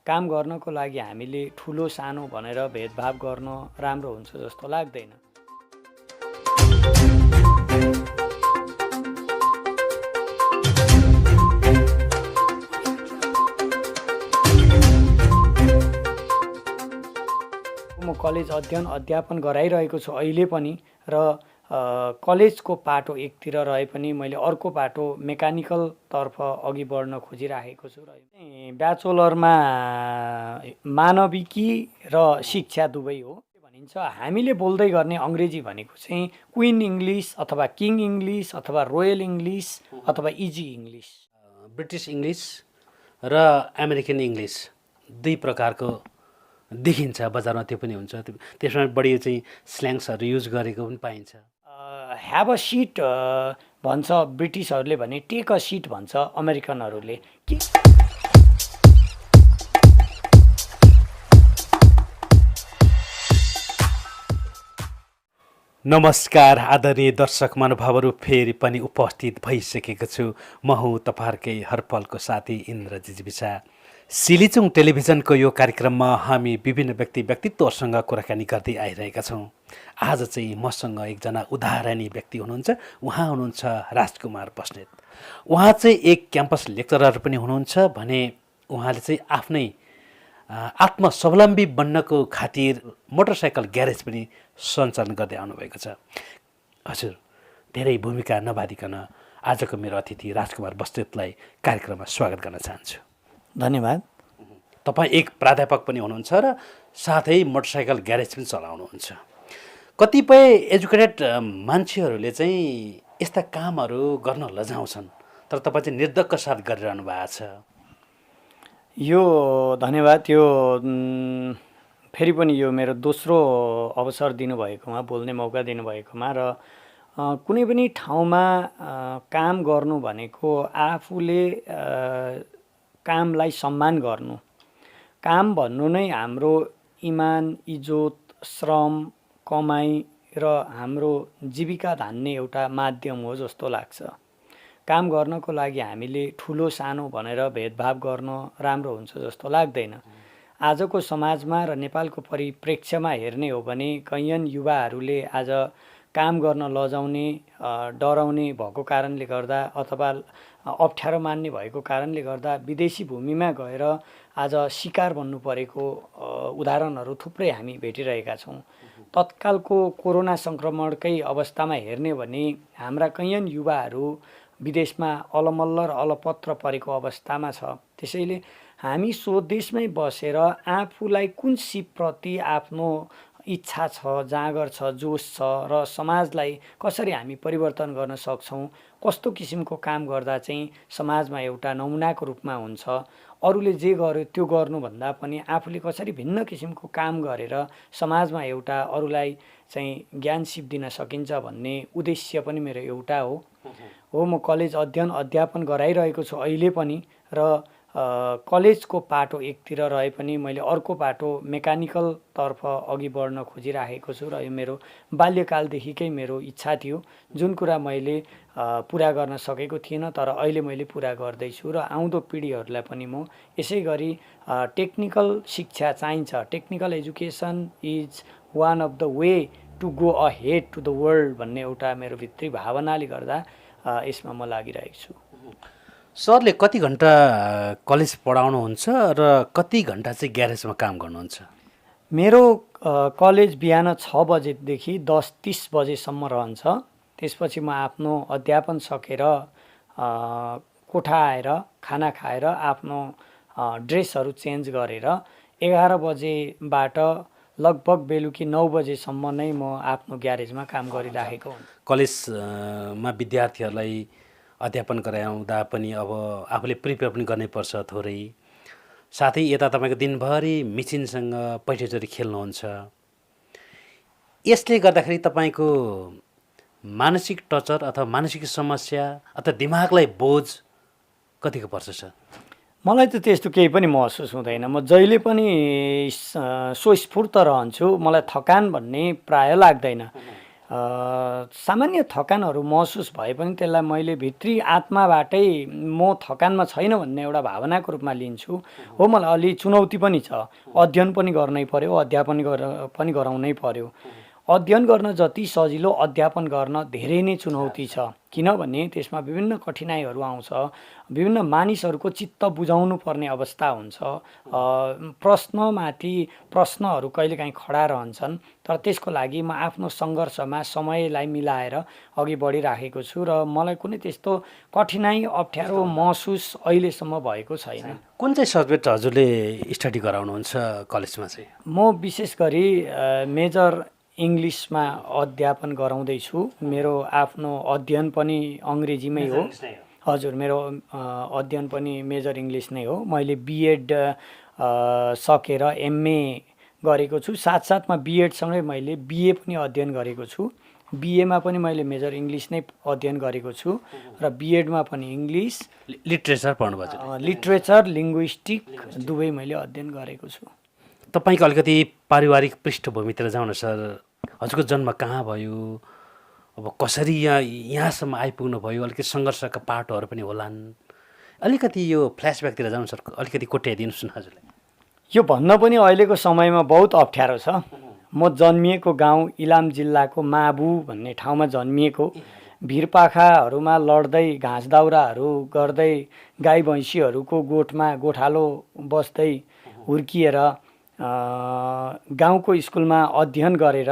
काम गर्नको लागि हामीले ठुलो सानो भनेर भेदभाव गर्न राम्रो हुन्छ जस्तो लाग्दैन। म कलेज अध्यापन गराइरहेको छु अहिले पनि र कलेजको पाटो एकतिर रहे पनि मैले अर्को पाटो मेकानिकलतर्फ अघि बढ्न खोजिराखेको छु र ब्याचलरमा मानविकी र शिक्षा दुवै हो भनिन्छ। हामीले बोल्दै गर्ने अङ्ग्रेजी भनेको चाहिँ क्विन इङ्ग्लिस अथवा किङ इङ्ग्लिस अथवा रोयल इङ्ग्लिस अथवा इजी इङ्ग्लिस। ब्रिटिस इङ्ग्लिस र अमेरिकन इङ्ग्लिस दुई प्रकारको देखिन्छ बजारमा, त्यो पनि हुन्छ। त्यसमा बढी चाहिँ स्ल्याङ्ग्सहरू युज गरेको पनि पाइन्छ। ह्याभ अ सिट भन्छ ब्रिटिसहरूले भने टेक अ सिट भन्छ अमेरिकनहरूले। नमस्कार आदरणीय दर्शक महानुभावहरू, फेरि पनि उपस्थित भइसकेको छु। म हुँ तपाईँहरूकै हरपलको साथी इन्द्रजीत विसा। सिलिचुङ टेलिभिजनको यो कार्यक्रममा हामी विभिन्न व्यक्तित्वहरूसँग कुराकानी गर्दै आइरहेका छौँ। आज चाहिँ मसँग एकजना उदाहरणीय व्यक्ति हुनुहुन्छ। उहाँ हुनुहुन्छ राजकुमार बस्नेत। उहाँ चाहिँ एक क्याम्पस लेक्चरर पनि हुनुहुन्छ भने उहाँले चाहिँ आफ्नै आत्मस्वावलम्बी बन्नको खातिर मोटरसाइकल ग्यारेज पनि सञ्चालन गर्दै आउनुभएको छ। हजुर, धेरै भूमिका नबाधिकन आजको मेरो अतिथि राजकुमार बस्नेतलाई कार्यक्रममा स्वागत गर्न चाहन्छु। धन्यवाद। तपाईँ एक प्राध्यापक पनि हुनुहुन्छ र साथै मोटरसाइकल ग्यारेज पनि चलाउनुहुन्छ। कतिपय एजुकेटेड मान्छेहरूले चाहिँ यस्ता कामहरू गर्न लजाउँछन्, तर तपाईँ चाहिँ निर्धक्क साथ गरिरहनु भएको छ। यो धन्यवाद। यो फेरि पनि यो मेरो दोस्रो अवसर दिनुभएकोमा, बोल्ने मौका दिनुभएकोमा र कुनै पनि ठाउँमा काम गर्नु भनेको आफूले कामलाई सम्मान गर्नु, काम भन्नु नै हाम्रो इमान, इज्जत, श्रम, कमाइ र हाम्रो जीविका धान्ने एउटा माध्यम हो जस्तो लाग्छ। काम गर्नको लागि हामीले ठुलो सानो भनेर भेदभाव गर्न राम्रो हुन्छ जस्तो लाग्दैन। आजको समाजमा र नेपालको परिप्रेक्ष्यमा हेर्ने हो भने कैयन युवाहरूले आज काम गर्न लजाउने, डराउने भएको कारणले गर्दा अथवा अप्ठ्यारो मान्ने भएको कारणले गर्दा विदेशी भूमिमा गएर आज शिकार बन्नु परेको उदाहरणहरू थुप्रै हामी भेटिरहेका छौँ। तत्कालको कोरोना सङ्क्रमणकै अवस्थामा हेर्ने भने हाम्रा कैयन युवाहरू विदेशमा अलमल्ल र अलपत्र परेको अवस्थामा छ। त्यसैले हामी स्वदेशमै बसेर आफूलाई कुन सिपप्रति आफ्नो इच्छा छ, जाँगर छ, जोस छ र समाजलाई कसरी हामी परिवर्तन गर्न सक्छौँ, कस्तो किसिमको काम गर्दा चाहिँ समाजमा एउटा नमुनाको रूपमा हुन्छ, अरूले जे गर्यो त्यो गर्नुभन्दा पनि आफूले कसरी भिन्न किसिमको काम गरेर समाजमा एउटा अरूलाई चाहिँ ज्ञान सिप दिन सकिन्छ भन्ने उद्देश्य पनि मेरो एउटा हो। म कलेज अध्यापन गराइरहेको छु अहिले पनि र कलेजको पाटो एकतिर रहे पनि मैले अर्को पाटो मेकानिकलतर्फ अघि बढ्न खोजिराखेको छु र यो मेरो बाल्यकालदेखिकै मेरो इच्छा थियो, जुन कुरा मैले पुरा गर्न सकेको थिइनँ, तर अहिले मैले पुरा गर्दैछु र आउँदो पिँढीहरूलाई पनि म यसै गरी टेक्निकल शिक्षा चाहिन्छ। Technical education is one of the way to go ahead to the world भन्ने एउटा मेरो भित्री भावनाले गर्दा यसमा म लागिरहेको छु। सरले कति घन्टा कलेज पढाउनुहुन्छ र कति घन्टा चाहिँ ग्यारेजमा काम गर्नुहुन्छ? मेरो कलेज बिहान 6 बजेदेखि 10:30 बजेसम्म रहन्छ। त्यसपछि म आफ्नो अध्यापन सकेर कोठा आएर खाना खाएर आफ्नो ड्रेसहरू चेन्ज गरेर 11 बजेबाट लगभग बेलुकी 9 बजेसम्म नै म आफ्नो ग्यारेजमा काम गरिराखेको हुँ। कलेजमा विद्यार्थीहरूलाई अध्यापन गराउँदा पनि अब आफूले प्रिपेयर पनि गर्नैपर्छ थोरै, साथै यता तपाईँको दिनभरि मिसिनसँग पैठेचोरी खेल्नुहुन्छ। यसले गर्दाखेरि तपाईँको मानसिक टर्चर अथवा मानसिक समस्या अथवा दिमागलाई बोझ कतिको पर्छ सर? मलाई त त्यस्तो केही पनि महसुस हुँदैन। म जहिले पनि स्वस्फूर्त रहन्छु। मलाई थकान भन्ने प्राय लाग्दैन। सामान्य थकानहरू महसुस भए पनि त्यसलाई मैले भित्री आत्माबाटै म थकानमा छैन भन्ने एउटा भावनाको रूपमा लिन्छु। हो, मलाई अलि चुनौती पनि छ, अध्ययन पनि गर्नै पर्यो, अध्यापन पनि गराउनै पर्यो। अध्ययन गर्न जति सजिलो अध्यापन गर्न धेरै नै चुनौती छ, किनभने त्यसमा विभिन्न कठिनाइहरू आउँछ, विभिन्न मानिसहरूको चित्त बुझाउनु पर्ने अवस्था हुन्छ, प्रश्नमाथि प्रश्नहरू कहिलेकाहीँ खडा रहन्छन्। तर त्यसको लागि म आफ्नो सङ्घर्षमा समयलाई मिलाएर अघि बढिराखेको छु र मलाई कुनै त्यस्तो कठिनाइ अप्ठ्यारो महसुस अहिलेसम्म भएको छैन। कुन चाहिँ सब्जेक्ट हजुरले स्टडी गराउनुहुन्छ कलेजमा चाहिँ? म विशेष गरी मेजर इङ्ग्लिसमा अध्यापन गराउँदैछु। मेरो आफ्नो अध्ययन पनि अङ्ग्रेजीमै हो। हजुर, मेरो अध्ययन पनि मेजर इङ्ग्लिस नै हो। मैले बिएड सकेर एमए गरेको छु, साथसाथमा बिएडसँगै मैले बिए पनि अध्ययन गरेको छु। बिएमा पनि मैले मेजर इङ्ग्लिस नै अध्ययन गरेको छु र बिएडमा पनि इङ्ग्लिस लिट्रेचर पढ्नुभएको? लिट्रेचर, लिङ्ग्विस्टिक दुवै मैले अध्ययन गरेको छु। तपाईँको अलिकति पारिवारिक पृष्ठभूमितिर जाउँ न सर। हजुरको जन्म कहाँ भयो, अब कसरी यहाँसम्म आइपुग्नु भयो, अलिकति सङ्घर्षका पाटोहरू पनि होलान्, अलिकति यो फ्ल्यासब्याकतिर जाउँ सर, अलिकति कोट्याइदिनुहोस् न हजुरले। यो भन्न पनि अहिलेको समयमा बहुत अप्ठ्यारो छ। म जन्मिएको गाउँ इलाम जिल्लाको माबु भन्ने ठाउँमा जन्मिएको। भिरपाखाहरूमा लड्दै, घाँस दाउराहरू गर्दै, गाई भैँसीहरूको गोठमा गोठालो बस्दै हुर्किएर गाउँको स्कुलमा अध्ययन गरेर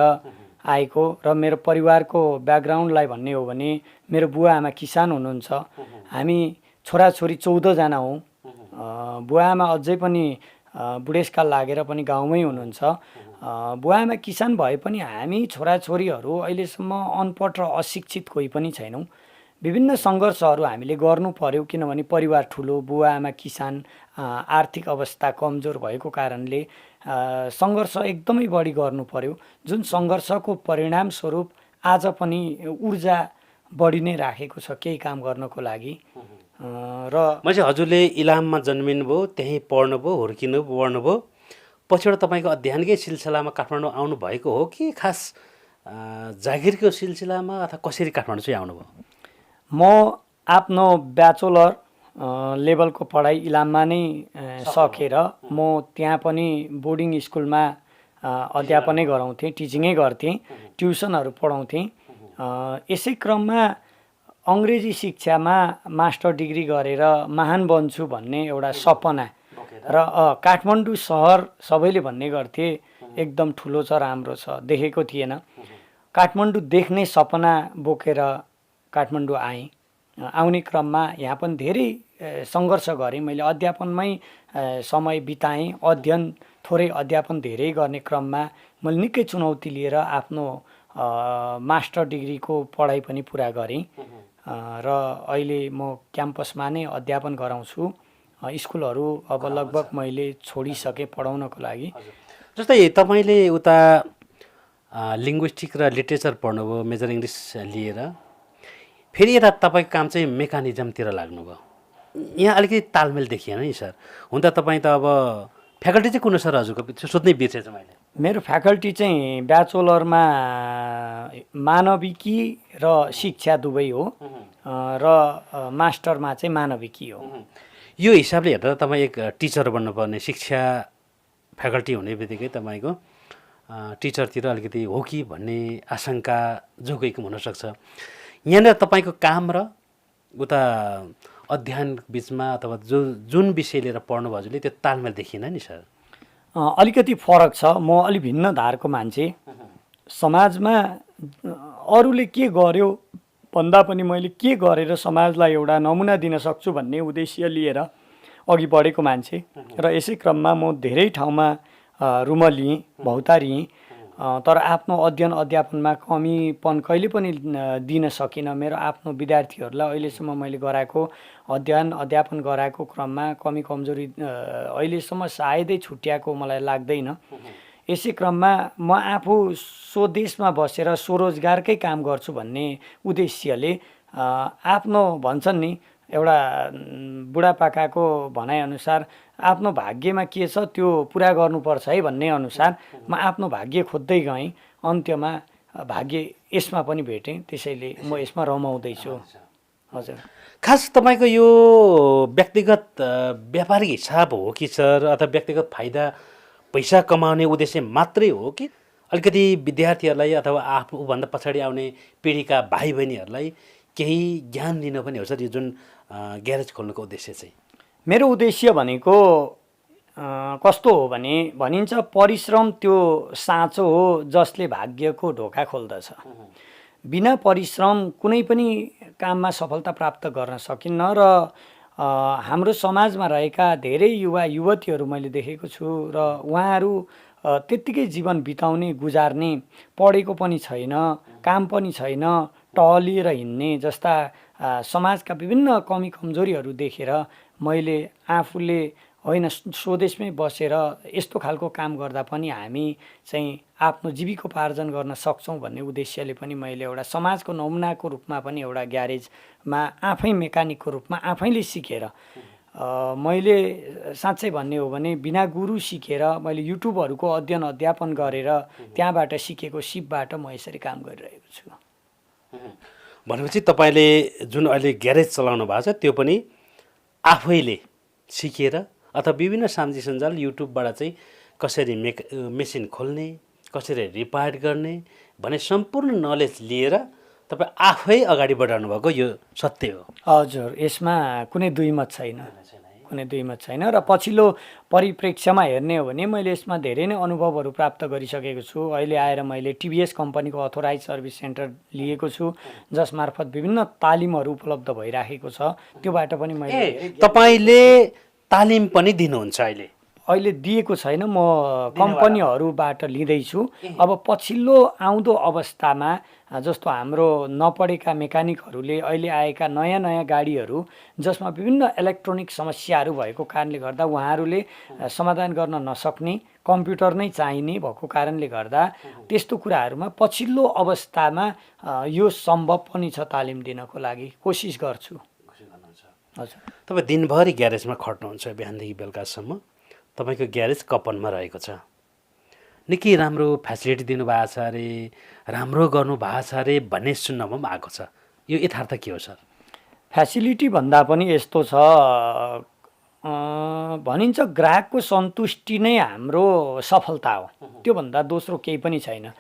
आएको र मेरो परिवारको ब्याकग्राउन्डलाई भन्ने हो भने मेरो बुवा आमा किसान हुनुहुन्छ। हामी छोराछोरी 14 जना हौँ। बुवा आमा अझै पनि बुढेसकाल लागेर पनि गाउँमै हुनुहुन्छ। बुवा आमा किसान भए पनि हामी छोराछोरीहरू अहिलेसम्म अनपढ र अशिक्षित कोही पनि छैनौँ। विभिन्न सङ्घर्षहरू हामीले गर्नु पर्यो, किनभने परिवार ठुलो, बुवा आमा किसान, आर्थिक अवस्था कमजोर भएको कारणले सङ्घर्ष एकदमै बढी गर्नु पर्यो, जुन सङ्घर्षको परिणामस्वरूप आज पनि ऊर्जा बढी नै राखेको छ केही काम गर्नको लागि। र मैले हजुरले इलाममा जन्मिनुभयो, त्यहीँ पढ्नुभयो, हुर्किनु बढ्नुभयो, पछिबाट तपाईँको अध्ययनकै सिलसिलामा काठमाडौँ आउनुभएको हो कि खास जागिरको सिलसिलामा, अथवा कसरी काठमाडौँ चाहिँ आउनुभयो? म आफ्नो ब्याचलर लेभलको पढाइ इलाममा नै सकेर म त्यहाँ पनि बोर्डिङ स्कुलमा अध्यापनै गराउँथेँ, टिचिङै गर्थेँ, ट्युसनहरू पढाउँथेँ। यसै क्रममा अङ्ग्रेजी शिक्षामा मास्टर डिग्री गरेर महान बन्छु भन्ने एउटा सपना र काठमाडौँ सहर सबैले भन्ने गर्थे एकदम ठुलो छ, राम्रो छ, देखेको थिएन। काठमाडौँ देख्ने सपना बोकेर काठमाडौँ आएँ। आउने क्रममा यहाँ पनि धेरै सङ्घर्ष गरेँ। मैले अध्यापनमै समय बिताएँ। अध्ययन थोरै, अध्यापन धेरै गर्ने क्रममा मैले निकै चुनौती लिएर आफ्नो मास्टर डिग्रीको पढाइ पनि पुरा गरेँ र अहिले म क्याम्पसमा नै अध्यापन गराउँछु। स्कुलहरू अब लगभग मैले छोडिसकेँ पढाउनको लागि। जस्तै तपाईँले उता लिङ्ग्विस्टिक र लिट्रेचर पढ्नुभयो, मेजर इङ्ग्लिस लिएर, फेरि यता तपाईँको काम चाहिँ मेकानिजमतिर लाग्नुभयो। यहाँ अलिकति तालमेल देखिएन नि सर। हुन त तपाईँ त अब फ्याकल्टी चाहिँ कुन हो सर हजुरको? सोध्नै बिर्सेछु मैले। मेरो फ्याकल्टी चाहिँ ब्याचलरमा मानविकी र शिक्षा दुवै हो र मास्टरमा चाहिँ मानविकी हो। यो हिसाबले हेर्दा तपाईँ एक टिचर बन्नुपर्ने, शिक्षा फ्याकल्टी हुने बित्तिकै तपाईँको टिचरतिर अलिकति हो कि भन्ने आशंका जो गएको हुनसक्छ। यहाँनिर तपाईँको काम र उता अध्ययन बिचमा अथवा जुन विषय लिएर पढ्नु भयो हजुरले, त्यो तालमेल देखिएन नि सर? अलिकति फरक छ। म अलि भिन्न धारको मान्छे। समाजमा अरूले के गर्यो भन्दा पनि मैले के गरेर समाजलाई एउटा नमुना दिन सक्छु भन्ने उद्देश्य लिएर अघि बढेको मान्छे र यसै क्रममा म धेरै ठाउँमा रुमलिएँ, भौतारिएँ। तर आफ्नो अध्ययन अध्यापनमा कमीपन कहिले पनि दिन सकिनँ। मेरो आफ्नो विद्यार्थीहरूलाई अहिलेसम्म मैले गराएको अध्ययन अध्यापन गराएको क्रममा कमी कमजोरी अहिलेसम्म सायदै छुट्याएको मलाई लाग्दैन। यसै क्रममा म आफू स्वदेशमा बसेर स्वरोजगारकै काम गर्छु भन्ने उद्देश्यले आफ्नो भन्छन् नि एउटा बुढापाकाको भनाइअनुसार आफ्नो भाग्यमा के छ त्यो पुरा गर्नुपर्छ है भन्ने अनुसार म आफ्नो भाग्य खोज्दै गएँ। अन्त्यमा भाग्य यसमा पनि भेटेँ, त्यसैले म यसमा रमाउँदैछु। हजुर। खास तपाईँको यो व्यक्तिगत व्यापारिक हिसाब हो कि सर, अथवा व्यक्तिगत फाइदा पैसा कमाउने उद्देश्य मात्रै हो कि अलिकति विद्यार्थीहरूलाई अथवा आफूभन्दा पछाडि आउने पिँढीका भाइ बहिनीहरूलाई केही ज्ञान दिन पनि हो सर यो जुन ग्यारेज खोल्नुको उद्देश्य चाहिँ? मेरो उद्देश्य भनेको कस्तो हो भने भनिन्छ परिश्रम त्यो साँचो हो जसले भाग्यको ढोका खोल्दछ। बिना परिश्रम कुनै पनि काममा सफलता प्राप्त गर्न सकिन्न र हाम्रो समाजमा रहेका धेरै युवा युवतीहरू मैले देखेको छु र उहाँहरू त्यत्तिकै जीवन बिताउने गुजार्ने, पढेको पनि छैन, काम पनि छैन, टहलिएर हिँड्ने जस्ता समाजका विभिन्न कमी कमजोरीहरू देखेर मैले आफूले होइन स्वदेशमै बसेर यस्तो खालको काम गर्दा पनि हामी चाहिँ आफ्नो जीविकोपार्जन गर्न सक्छौँ भन्ने उद्देश्यले पनि मैले एउटा समाजको नमुनाको रूपमा पनि एउटा ग्यारेजमा आफै मेकानिकको रूपमा आफैले सिकेर मैले साँच्चै भन्ने हो भने बिना गुरु सिकेर मैले युट्युबहरूको अध्ययन अध्यापन गरेर त्यहाँबाट सिकेको सिपबाट म यसरी काम गरिरहेको छु। भनेपछि तपाईँले जुन अहिले ग्यारेज चलाउनु भएको छ त्यो पनि आफैले सिकेर अथवा विभिन्न सामाजिक सञ्जाल युट्युबबाट चाहिँ कसरी मेसिन खोल्ने, कसरी रिपेयर गर्ने भन्ने सम्पूर्ण नलेज लिएर तपाईँ आफै अगाडि बढाउनु भएको यो सत्य हो? हजुर, यसमा कुनै दुई मत छैन, कुनै दुई मत छैन। र पछिल्लो परिप्रेक्ष्यमा हेर्ने हो भने मैले यसमा धेरै नै अनुभवहरू प्राप्त गरिसकेको छु। अहिले आएर मैले टिभीएस कम्पनीको अथोराइज सर्भिस सेन्टर लिएको छु जसमार्फत विभिन्न तालिमहरू उपलब्ध भइराखेको छ। त्योबाट पनि मैले तपाईँले तालिम पनि दिनुहुन्छ? अहिले दिएको छैन, म कम्पनीहरूबाट लिँदैछु। अब पछिल्लो आउँदो अवस्थामा जस्तो हाम्रो नपढेका मेकानिकहरूले अहिले आएका नयाँ नयाँ गाडीहरू जसमा विभिन्न इलेक्ट्रोनिक समस्याहरू भएको कारणले गर्दा उहाँहरूले समाधान गर्न नसक्ने, कम्प्युटर नै चाहिने भएको कारणले गर्दा त्यस्तो कुराहरूमा पछिल्लो अवस्थामा यो सम्भव पनि छ तालिम दिनको लागि कोसिस गर्छु। हजुर, तपाईँ दिनभरि ग्यारेजमा खट्नुहुन्छ बिहानदेखि बेलुकासम्म। तपाईँको ग्यारेज कपनमा रहेको छ, निकै राम्रो फेसिलिटी दिनुभएको छ अरे, राम्रो गर्नु भएको छ अरे भन्ने सुन्नमा पनि आएको छ। यो यथार्थ के हो सर? फेसिलिटी भन्दा पनि यस्तो छ, भनिन्छ ग्राहकको सन्तुष्टि नै हाम्रो सफलता हो, त्योभन्दा दोस्रो केही पनि छैन।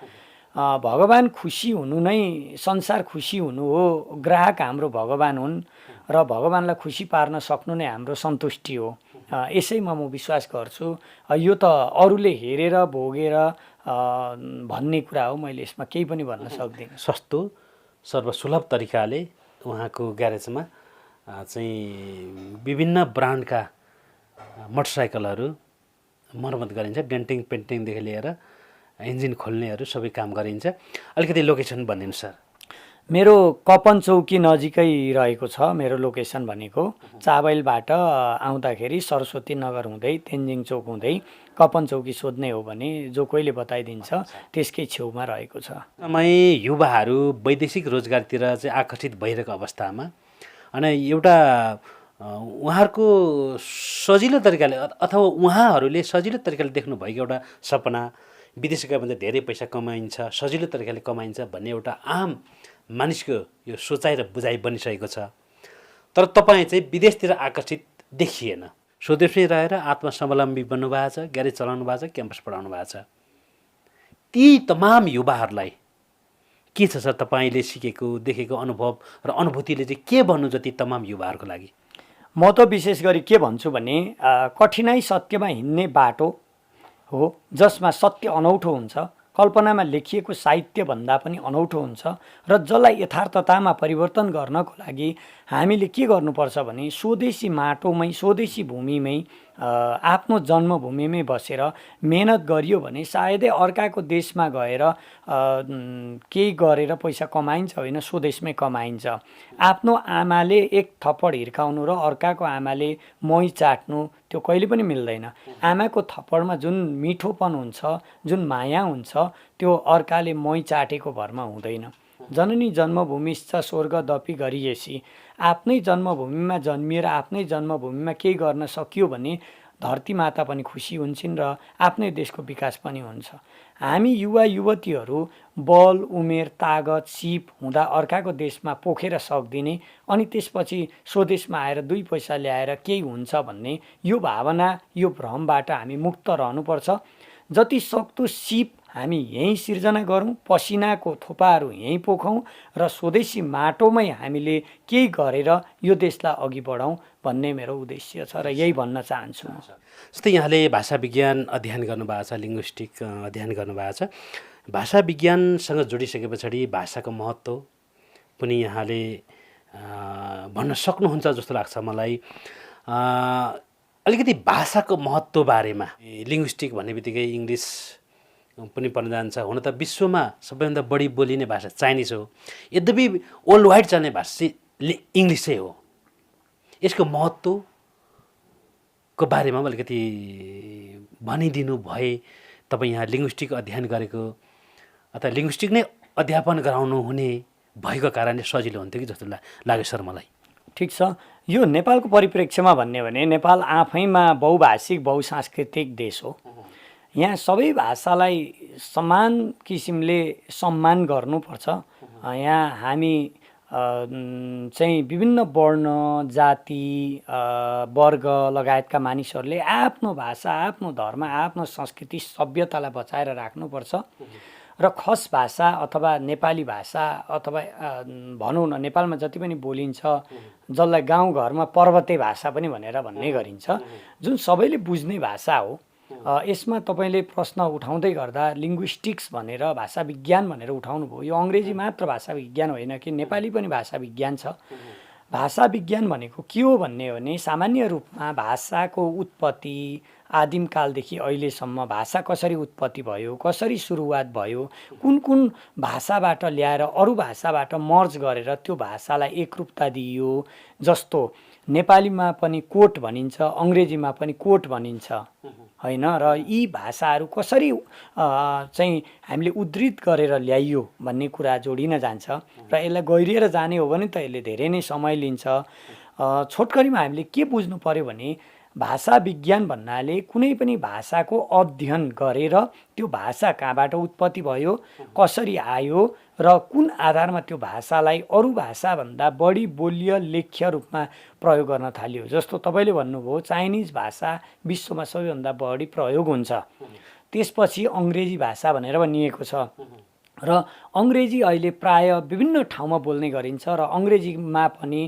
भगवान् खुसी हुनु नै संसार खुसी हुनु हो, ग्राहक हाम्रो भगवान् हुन् र भगवान्लाई खुसी पार्न सक्नु नै हाम्रो सन्तुष्टि हो। यसैमा म विश्वास गर्छु। यो त अरूले हेरेर भोगेर भन्ने कुरा हो, मैले यसमा केही पनि भन्न सक्दिनँ। सस्तो सर्वसुलभ तरिकाले उहाँको ग्यारेजमा चाहिँ विभिन्न ब्रान्डका मोटरसाइकलहरू मर्मत गरिन्छ, डेन्टिङ पेन्टिङदेखि लिएर इन्जिन खोल्नेहरू सबै काम गरिन्छ। अलिकति लोकेसन भनिदिनु सर। मेरो कपन चौकी नजिकै रहेको छ मेरो लोकेसन भनेको। चाबैलबाट आउँदाखेरि सरस्वती नगर हुँदै तेन्जिङ चोक हुँदै कपन चौकी सोध्ने हो भने जो कोहीले बताइदिन्छ, त्यसकै छेउमा रहेको छ। तपाईँ युवाहरू वैदेशिक रोजगारतिर चाहिँ आकर्षित भइरहेको अवस्थामा अनि एउटा उहाँहरूको सजिलो तरिकाले अथवा उहाँहरूले सजिलो तरिकाले देख्नुभएको एउटा सपना, विदेश गयो भने धेरै पैसा कमाइन्छ, सजिलो तरिकाले कमाइन्छ भन्ने एउटा आम मानिसको यो सोचाइ र बुझाइ बनिसकेको छ। तर तपाईँ चाहिँ विदेशतिर आकर्षित देखिएन, स्वदेशमै रहेर आत्मस्वावलम्बी बन्नुभएको छ, ग्यारेज चलाउनु भएको छ, क्याम्पस पढाउनु भएको छ। ती तमाम युवाहरूलाई के छ सर तपाईँले सिकेको देखेको अनुभव र अनुभूतिले चाहिँ के भन्नु जति तमाम युवाहरूको लागि? म त विशेष गरी के भन्छु भने कठिनाइ सत्यमा हिँड्ने बाटो हो जसमा सत्य अनौठो हुन्छ, कल्पनामा लेखिएको साहित्यभन्दा पनि अनौठो हुन्छ र जसलाई यथार्थतामा परिवर्तन गर्नको लागि हामीले के गर्नुपर्छ भने स्वदेशी माटोमै स्वदेशी भूमिमै आफ्नो जन्मभूमिमै बसेर मेहनत गरियो भने सायदै अर्काको देशमा गएर केही गरेर पैसा कमाइन्छ होइन, स्वदेशमै कमाइन्छ। आफ्नो आमाले एक थप्पड हिर्काउनु र अर्काको आमाले मोही चाट्नु त्यो कहिले पनि मिल्दैन। आमाको थप्पडमा जुन मिठोपन हुन्छ, जुन माया हुन्छ, त्यो अर्काले मोही चाटेको भरमा हुँदैन। जननी जन्मभूमिश्च स्वर्गदपि गरिएसी, आफ्नै जन्मभूमिमा जन्मिएर आफ्नै जन्मभूमिमा केही गर्न सकियो भने धरती माता पनि खुसी हुन्छन् र आफ्नै देशको विकास पनि हुन्छ। हामी युवा युवतीहरू बल उमेर तागत सिप हुँदा अर्काको देशमा पोखेर सक्दिने अनि त्यसपछि स्वदेशमा आएर 2 पैसा ल्याएर केही हुन्छ भन्ने यो भावना यो भ्रमबाट हामी मुक्त रहनुपर्छ। जति सक्दो सिप हामी यहीँ सिर्जना गरौँ, पसिनाको थोपाहरू यहीँ पोखौँ र स्वदेशी माटोमै हामीले केही गरेर यो देशलाई अघि बढाउँ भन्ने मेरो उद्देश्य छ र यही भन्न चाहन्छु। जस्तै यहाँले भाषा विज्ञान अध्ययन गर्नुभएको छ, लिङ्ग्विस्टिक अध्ययन गर्नुभएको छ। भाषा विज्ञानसँग जोडिसके पछाडि भाषाको महत्त्व पनि यहाँले भन्न सक्नुहुन्छ जस्तो लाग्छ मलाई। अलिकति भाषाको महत्त्व बारेमा, लिङ्ग्विस्टिक भन्ने बित्तिकै इङ्ग्लिस पनि पर्न जान्छ। हुन त विश्वमा सबैभन्दा बढी बोलिने भाषा चाइनिज हो, यद्यपि वर्ल्ड वाइड चल्ने भाषा चाहिँ इङ्ग्लिसै हो। यसको महत्त्वको बारेमा अलिकति भनिदिनु भए, तपाईँ यहाँ लिङ्ग्विस्टिक अध्ययन गरेको अथवा लिङ्ग्विस्टिक नै अध्यापन गराउनु हुने भएको कारणले सजिलो हुन्थ्यो कि जस्तो लाग्यो सर मलाई। ठिक छ, यो नेपालको परिप्रेक्ष्यमा भन्ने भने नेपाल आफैमा बहुभाषिक बहुसांस्कृतिक देश हो। यहाँ सबै भाषालाई समान किसिमले सम्मान गर्नुपर्छ। यहाँ हामी चाहिँ विभिन्न वर्ण जाति वर्ग लगायतका मानिसहरूले आफ्नो भाषा आफ्नो धर्म आफ्नो संस्कृति सभ्यतालाई बचाएर राख्नुपर्छ र खस भाषा अथवा नेपाली भाषा अथवा भनौँ न नेपालमा जति पनि बोलिन्छ जसलाई गाउँघरमा पर्वते भाषा पनि भनेर भन्ने गरिन्छ, जुन सबैले बुझ्ने भाषा हो। यसमा तपाईँले प्रश्न उठाउँदै गर्दा लिङ्ग्विस्टिक्स भनेर भाषा विज्ञान भनेर उठाउनु भयो। यो अङ्ग्रेजी मात्र भाषा विज्ञान होइन कि नेपाली पनि भाषा विज्ञान छ। भाषा विज्ञान भनेको के हो भन्ने हो भने सामान्य रूपमा भाषाको उत्पत्ति आदिमकालदेखि अहिलेसम्म भाषा कसरी उत्पत्ति भयो, कसरी सुरुवात भयो, कुन कुन भाषाबाट ल्याएर अरू भाषाबाट मर्ज गरेर त्यो भाषालाई एकरूपता दिइयो। जस्तो नेपालीमा पनि कोट भनिन्छ, अङ्ग्रेजीमा पनि कोट भनिन्छ होइन, र यी भाषाहरू कसरी चाहिँ हामीले उद्धृत गरेर ल्याइयो भन्ने कुरा जोडिन जान्छ र यसलाई गहिरिएर जाने हो भने त यसले धेरै नै समय लिन्छ। छोटकरीमा हामीले के बुझ्नु पर्यो भने भाषा विज्ञान भन्नाले कुनै पनि भाषाको अध्ययन गरेर त्यो भाषा कहाँबाट उत्पत्ति भयो, कसरी आयो र कुन आधारमा त्यो भाषालाई अरू भाषाभन्दा बढी बोल्य लेख्य रूपमा प्रयोग गर्न थालियो। जस्तो तपाईँले भन्नुभयो चाइनिज भाषा विश्वमा सबैभन्दा बढी प्रयोग हुन्छ, त्यसपछि अङ्ग्रेजी भाषा भनेर भनिएको छ र अङ्ग्रेजी अहिले प्राय विभिन्न ठाउँमा बोल्ने गरिन्छ र अङ्ग्रेजीमा पनि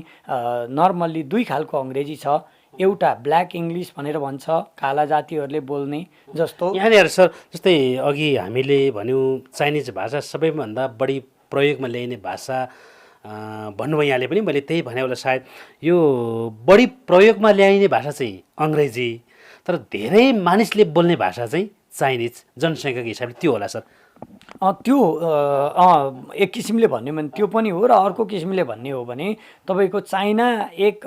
नर्मल्ली 2 खालको अङ्ग्रेजी छ। एउटा ब्ल्याक इङ्ग्लिस भनेर भन्छ, काला जातिहरूले बोल्ने। जस्तो यहाँनिर सर जस्तै अघि हामीले भन्यौँ चाइनिज भाषा सबैभन्दा बढी प्रयोगमा ल्याइने भाषा भन्नुभयो यहाँले पनि, मैले त्यही भने होला सायद यो बढी प्रयोगमा ल्याइने भाषा चाहिँ अङ्ग्रेजी, तर धेरै मानिसले बोल्ने भाषा चाहिँ चाइनिज जनसङ्ख्याको हिसाबले त्यो होला सर। त्यो एक किसिमले भन्यो भने त्यो पनि हो र अर्को किसिमले भन्ने हो भने तपाईँको चाइना एक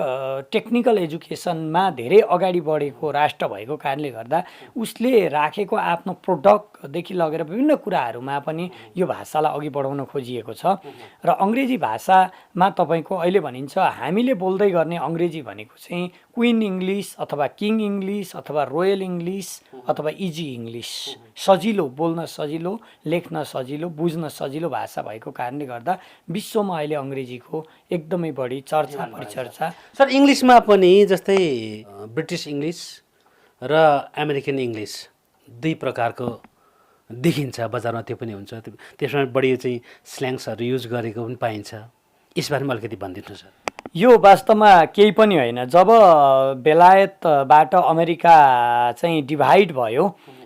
टेक्निकल एजुकेसनमा धेरै अगाडि बढेको राष्ट्र भएको कारणले गर्दा उसले राखेको आफ्नो प्रोडक्टदेखि लगेर विभिन्न कुराहरूमा पनि यो भाषालाई अघि बढाउन खोजिएको छ। र अङ्ग्रेजी भाषामा तपाईँको अहिले भनिन्छ हामीले बोल्दै गर्ने अङ्ग्रेजी भनेको चाहिँ क्विन इङ्ग्लिस अथवा किङ इङ्ग्लिस अथवा रोयल इङ्ग्लिस अथवा इजी इङ्ग्लिस, सजिलो, बोल्न सजिलो, लेख्न सजिलो, बुझ्न सजिलो भाषा भएको कारणले गर्दा विश्वमा अहिले अङ्ग्रेजीको एकदमै बढी चर्चा परिचर्चा। सर इङ्ग्लिसमा पनि जस्तै ब्रिटिस इङ्ग्लिस र अमेरिकन इङ्ग्लिस 2 प्रकारको देखिन्छ बजारमा, त्यो पनि हुन्छ। त्यसमा बढी चाहिँ स्ल्याङ्सहरू युज गरेको पनि पाइन्छ, यसबारेमा अलिकति भनिदिनु सर। यो वास्तवमा केही पनि होइन। जब बेलायतबाट अमेरिका चाहिँ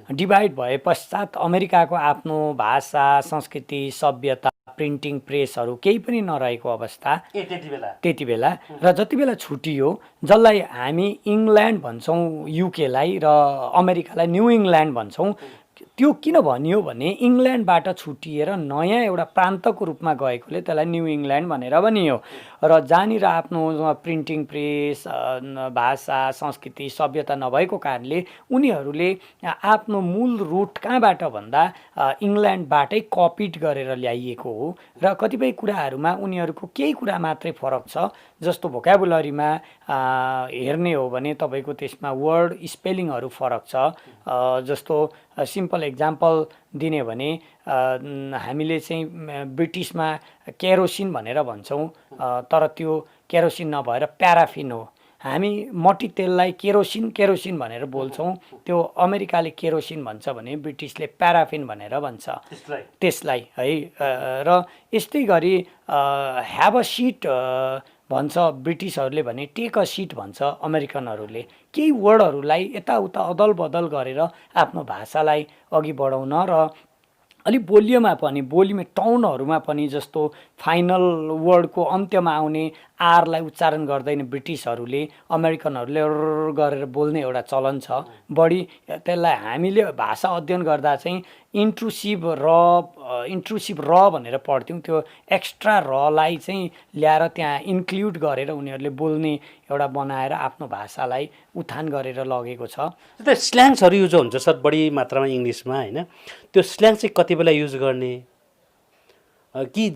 डिभाइड भए पश्चात अमेरिकाको आफ्नो भाषा संस्कृति सभ्यता प्रिन्टिङ प्रेसहरू केही पनि नरहेको अवस्था त्यति बेला र जति बेला छुटियो, जसलाई हामी इङ्ल्यान्ड भन्छौँ युकेलाई र अमेरिकालाई न्यू इङ्ल्यान्ड भन्छौँ, त्यो किन भनियो भने इङ्ल्यान्डबाट छुटिएर नयाँ एउटा प्रान्तको रूपमा गएकोले त्यसलाई न्यू इङ्ल्यान्ड भनेर भनियो र जहाँनिर आफ्नो प्रिन्टिङ प्रेस भाषा संस्कृति सभ्यता नभएको कारणले उनीहरूले आफ्नो मूल रुट कहाँबाट भन्दा इङ्ल्यान्डबाटै कपिड गरेर ल्याइएको हो र कतिपय कुराहरूमा उनीहरूको केही कुरा मात्रै फरक छ जस्तो भोकाबुलरीमा हेर्ने हो भने तपाईँको त्यसमा वर्ड स्पेलिङहरू फरक छ जस्तो सिम्पल एक्जाम्पल दिने भने हामीले चाहिँ ब्रिटिसमा केरोसिन भनेर भन्छौँ तर त्यो केरोसिन नभएर प्याराफिन हो हामी मट्टीतेललाई केरोसिन भनेर बोल्छौँ त्यो अमेरिकाले केरोसिन भन्छ भने ब्रिटिसले प्याराफिन भनेर भन्छ त्यसलाई है र यस्तै गरी ह्याभ अ सिट भन्छ ब्रिटिसहरूले भने टेक अ सिट भन्छ अमेरिकनहरूले केही वर्डहरूलाई यताउता अदल बदल गरेर आफ्नो भाषालाई अघि बढाउन र अलिक बोलियोमा पनि बोलीमा टाउनहरूमा पनि जस्तो फाइनल वर्डको अन्त्यमा आउने आरलाई उच्चारण गर्दैन ब्रिटिसहरूले अमेरिकनहरूले गरेर बोल्ने एउटा चलन छ बढी त्यसलाई हामीले भाषा अध्ययन गर्दा चाहिँ इन्ट्रुसिभ र भनेर पढ्थ्यौँ त्यो एक्स्ट्रा रलाई चाहिँ ल्याएर त्यहाँ इन्क्लुड गरेर उनीहरूले बोल्ने एउटा बनाएर आफ्नो भाषालाई उत्थान गरेर लगेको छ जस्तै स्ल्याङ्सहरू युज हुन्छ सर बढी मात्रामा इङ्ग्लिसमा होइन त्यो स्ल्याङ चाहिँ कति बेला युज गर्ने कि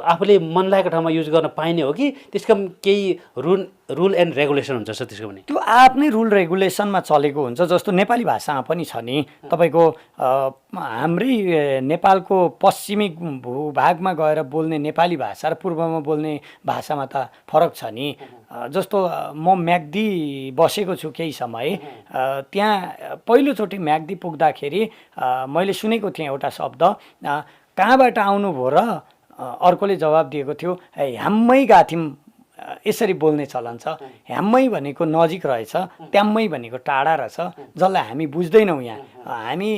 आफूले मन लागेको ठाउँमा युज गर्न पाइने हो कि त्यसको केही रुल एन्ड रेगुलेसन हुन्छ सर त्यसको पनि त्यो आफ्नै रुल रेगुलेसनमा चलेको हुन्छ जस्तो नेपाली भाषामा पनि छ नि तपाईँको हाम्रै नेपालको पश्चिमी भूभागमा गएर बोल्ने नेपाली भाषा र पूर्वमा बोल्ने भाषामा त फरक छ नि जस्तो म म्याग्दी बसेको छु केही समय त्यहाँ पहिलोचोटि म्याग्दी पुग्दाखेरि मैले सुनेको थिएँ एउटा शब्द कहाँबाट आउनुभयो र अर्कोले जवाब दिएको थियो ह्याम्मै गएको थियौँ यसरी बोल्ने चलन छ ह्याम्मै भनेको नजिक रहेछ ट्याम्मै भनेको टाढा रहेछ जसलाई हामी बुझ्दैनौँ यहाँ हामी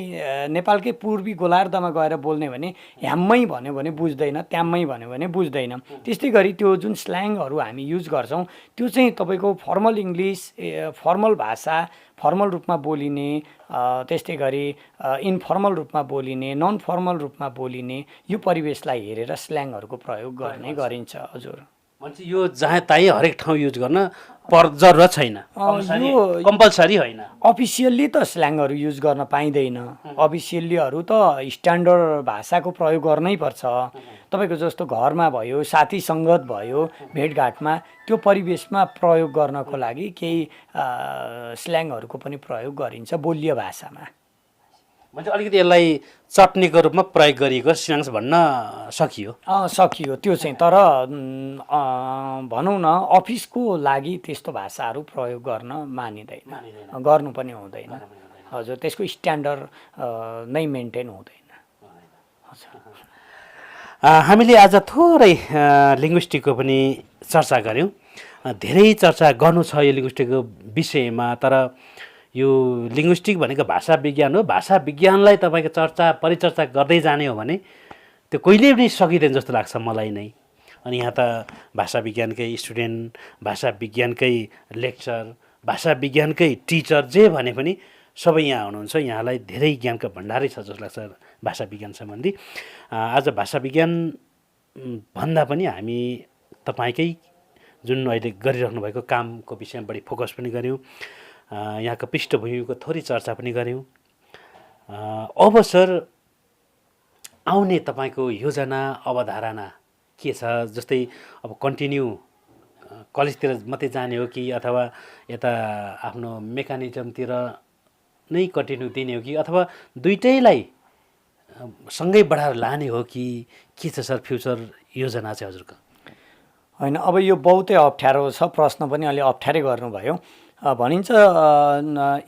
नेपालकै पूर्वी गोलार्धमा गएर बोल्ने भने ह्याम्मै भन्यो भने बुझ्दैन ट्याम्मै भन्यो भने बुझ्दैन त्यस्तै गरी त्यो जुन स्ल्याङहरू हामी युज गर्छौँ त्यो चाहिँ तपाईँको फर्मल इङ्ग्लिस फर्मल भाषा फर्मल रूपमा बोलिने त्यस्तै गरी इन्फर्मल रूपमा बोलिने नन फर्मल रूपमा बोलिने यो परिवेशलाई हेरेर स्ल्याङहरूको प्रयोग गर्ने गरिन्छ हजुर मान्छे यो जहाँ तहीँ हरेक ठाउँ युज गर्न जरुरत छैन कम्पलसरी होइन अफिसियल्ली त स्ल्याङहरू युज गर्न पाइँदैन अफिसियल्लीहरू त स्ट्यान्डर्ड भाषाको प्रयोग गर्नै पर्छ तपाईँको जस्तो घरमा भयो साथी सङ्गत भयो भेटघाटमा त्यो परिवेशमा प्रयोग गर्नको लागि केही स्ल्याङहरूको पनि प्रयोग गरिन्छ बोलियो भाषामा म्हणजे अलिकति यसलाई चट्नीको रूपमा प्रयोग गरिएको स्ल्याङ्स भन्न सकियो सकियो त्यो चाहिँ तर भनौँ न अफिसको लागि त्यस्तो भाषाहरू प्रयोग गर्न मानिँदैन गर्नु पनि हुँदैन हजुर त्यसको स्ट्यान्डर्ड नै मेन्टेन हुँदैन हामीले आज थोरै लिङ्ग्विस्टिकको पनि चर्चा गऱ्यौँ धेरै चर्चा गर्नु छ यो लिङ्ग्विस्टिकको विषयमा तर यो लिङ्ग्विस्टिक भनेको भाषा विज्ञान हो भाषा विज्ञानलाई तपाईँको चर्चा परिचर्चा गर्दै जाने हो भने त्यो कहिले पनि सकिँदैन जस्तो लाग्छ मलाई नै अनि यहाँ त भाषा विज्ञानकै स्टुडेन्ट भाषा विज्ञानकै लेक्चर भाषा विज्ञानकै टिचर जे भने पनि सबै यहाँ हुनुहुन्छ यहाँलाई धेरै ज्ञानको भण्डारै छ जस्तो लाग्छ भाषा विज्ञान सम्बन्धी आज भाषा विज्ञान भन्दा पनि हामी तपाईँकै जुन अहिले गरिराख्नु भएको कामको विषयमा बढी फोकस पनि गऱ्यौँ यहाँको पृष्ठभूमिको थोरै चर्चा पनि गऱ्यौँ अब सर आउने तपाईँको योजना अवधारणा के छ जस्तै अब कन्टिन्यू कलेजतिर मात्रै जाने हो कि अथवा यता आफ्नो मेकानिजमतिर नै कन्टिन्यू दिने हो कि अथवा दुइटैलाई सँगै बढाएर लाने हो कि के छ सर फ्युचर योजना चाहिँ हजुरको होइन अब यो बहुतै अप्ठ्यारो छ प्रश्न पनि अलि अप्ठ्यारै गर्नुभयो भनिन्छ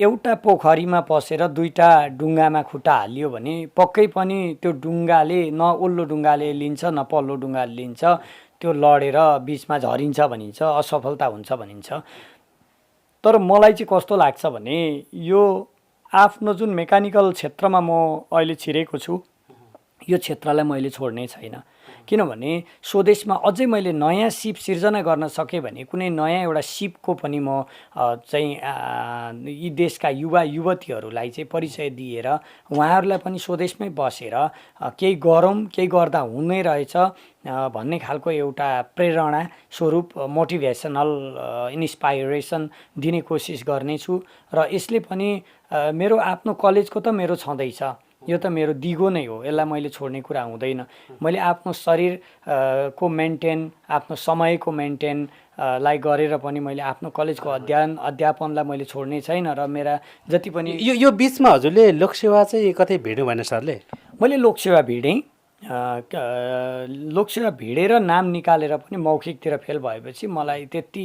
एउटा पोखरीमा पसेर दुईटा डुङ्गामा खुट्टा हालियो भने पक्कै पनि त्यो डुङ्गाले न ओल्लो डुङ्गाले लिन्छ न पल्लो डुङ्गाले लिन्छ त्यो लडेर बिचमा झरिन्छ भनिन्छ असफलता हुन्छ भनिन्छ तर मलाई चाहिँ कस्तो लाग्छ भने यो आफ्नो जुन मेकानिकल क्षेत्रमा म अहिले छिरेको छु यो क्षेत्रलाई मैले छोड्ने छैन। किनभने स्वदेशमा अझै मैले नयाँ सिप सिर्जना गर्न सकेँ भने कुनै नयाँ एउटा सिपको पनि म चाहिँ यी देशका युवा युवतीहरूलाई चाहिँ परिचय दिएर उहाँहरूलाई पनि स्वदेशमै बसेर केही गरौँ, केही गर्दा हुने रहेछ भन्ने खालको एउटा प्रेरणा स्वरूप मोटिभेसनल इन्स्पाइरेसन दिने कोसिस गर्नेछु। र यसले पनि मेरो आफ्नो कलेजको त मेरो छँदैछ, यो त मेरो दिगो नै हो, यसलाई मैले छोड्ने कुरा हुँदैन। मैले आफ्नो शरीर को मेन्टेन, आफ्नो समयको मेन्टेन लाई गरेर पनि मैले आफ्नो कलेजको अध्यापनलाई मैले छोड्ने छैन। र मेरा जति पनि यो बिचमा हजुरले लोकसेवा चाहिँ कतै भेट्नु भएन सरले? मैले लोकसेवा भिडेँ, लोकसेवा भिडेर नाम निकालेर पनि मौखिकतिर फेल भएपछि मलाई त्यति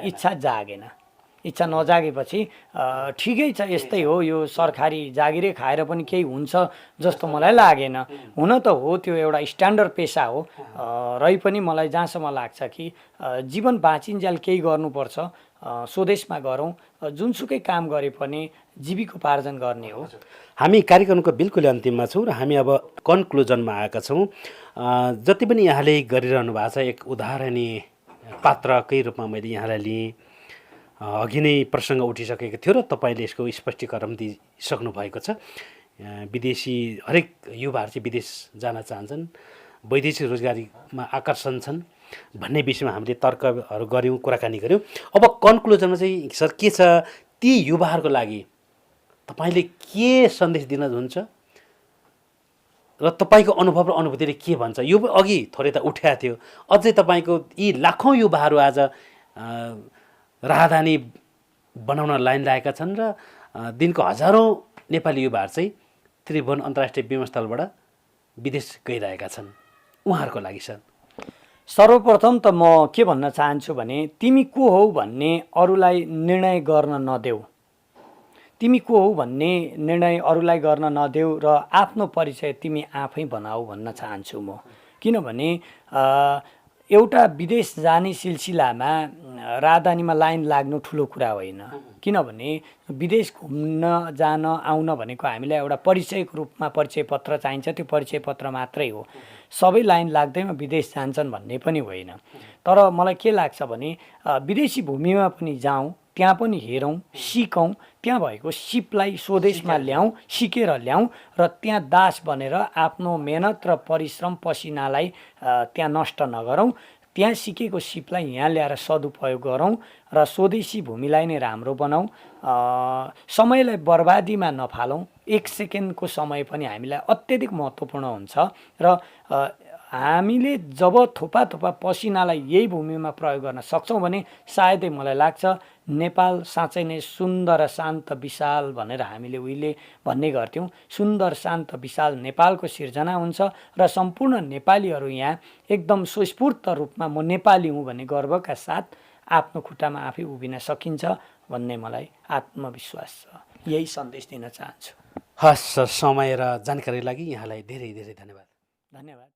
इच्छा जागेन। इच्छा नजागेपछि ठिकै छ, यस्तै हो, यो सरकारी जागिरै खाएर पनि केही हुन्छ जस्तो मलाई लागेन। हुन त हो त्यो एउटा स्ट्यान्डर्ड पेसा हो, रै पनि मलाई जहाँसम्म लाग्छ कि जीवन बाँचिन्जेल केही गर्नुपर्छ, स्वदेशमा गरौँ, जुनसुकै काम गरे पनि जीविकोपार्जन गर्ने हो। हामी कार्यक्रमको बिल्कुल अन्तिममा छौँ र हामी अब कन्क्लुजनमा आएका छौँ। जति पनि यहाँले गरिरहनु भएको छ एक उदाहरणीय पात्रकै रूपमा मैले यहाँलाई लिएँ। अघि नै प्रसङ्ग उठिसकेको थियो र तपाईँले यसको स्पष्टीकरण दिइसक्नु भएको छ। विदेशी हरेक युवाहरू चाहिँ विदेश जान चाहन्छन्, वैदेशिक रोजगारीमा आकर्षण छन् भन्ने विषयमा हामीले तर्कहरू गऱ्यौँ, कुराकानी गऱ्यौँ। अब कन्क्लुजनमा चाहिँ सर के छ, ती युवाहरूको लागि तपाईँले के सन्देश दिन हुन्छ र तपाईँको अनुभव र अनुभूतिले के भन्छ? यो अघि थोरै त उठाएको थियो, अझै तपाईँको यी लाखौँ युवाहरू आज राजधानी बनाउन लाइन लागेका छन् र दिनको हजारौँ नेपाली युवाहरू चाहिँ त्रिभुवन अन्तर्राष्ट्रिय विमानस्थलबाट विदेश गइरहेका छन्, उहाँहरूको लागि सर? सर्वप्रथम त म के भन्न चाहन्छु भने तिमी को हौ भन्ने अरूलाई निर्णय गर्न नदेऊ। तिमी को हौ भन्ने निर्णय अरूलाई गर्न नदेऊ र आफ्नो परिचय तिमी आफै बनाऊ भन्न चाहन्छु म। किनभने एउटा विदेश जाने सिलसिलामा राजधानीमा लाइन लाग्नु ठुलो कुरा होइन। किनभने विदेश घुम्न जान आउन भनेको हामीलाई एउटा परिचयको रूपमा परिचय पत्र चाहिन्छ, त्यो परिचय पत्र मात्रै हो। सबै लाइन लाग्दैमा विदेश जान्छन् भन्ने पनि होइन। तर मलाई के लाग्छ भने विदेशी भूमिमा पनि जाउँ, त्यहाँ पनि हेरौँ, सिकौँ, त्यहाँ भएको सिपलाई स्वदेशमा ल्याउँ, सिकेर ल्याउँ र त्यहाँ दास बनेर आफ्नो मेहनत र परिश्रम पसिनालाई त्यहाँ नष्ट नगरौँ। त्यहाँ सिकेको सिपलाई यहाँ ल्याएर सदुपयोग गरौँ र स्वदेशी भूमिलाई नै राम्रो बनाऊ। समयलाई बर्बादीमा नफालौँ। एक सेकेन्डको समय पनि हामीलाई अत्यधिक महत्त्वपूर्ण हुन्छ र हामीले जब थोपा थोपा पसिनालाई यही भूमिमा प्रयोग गर्न सक्छौँ भने सायदै मलाई लाग्छ नेपाल साँच्चै नै सुन्दर शान्त विशाल भनेर हामीले उहिले भन्ने गर्थ्यौँ। सुन्दर शान्त विशाल नेपालको सिर्जना हुन्छ र सम्पूर्ण नेपालीहरू यहाँ एकदम स्वस्फूर्त रूपमा म नेपाली हुँ भन्ने गर्वका साथ आफ्नो खुट्टामा आफै उभिन सकिन्छ भन्ने मलाई आत्मविश्वास छ। यही सन्देश दिन चाहन्छु। हस् सर, समय र जानकारीको लागि यहाँलाई धेरै धेरै धन्यवाद। धन्यवाद।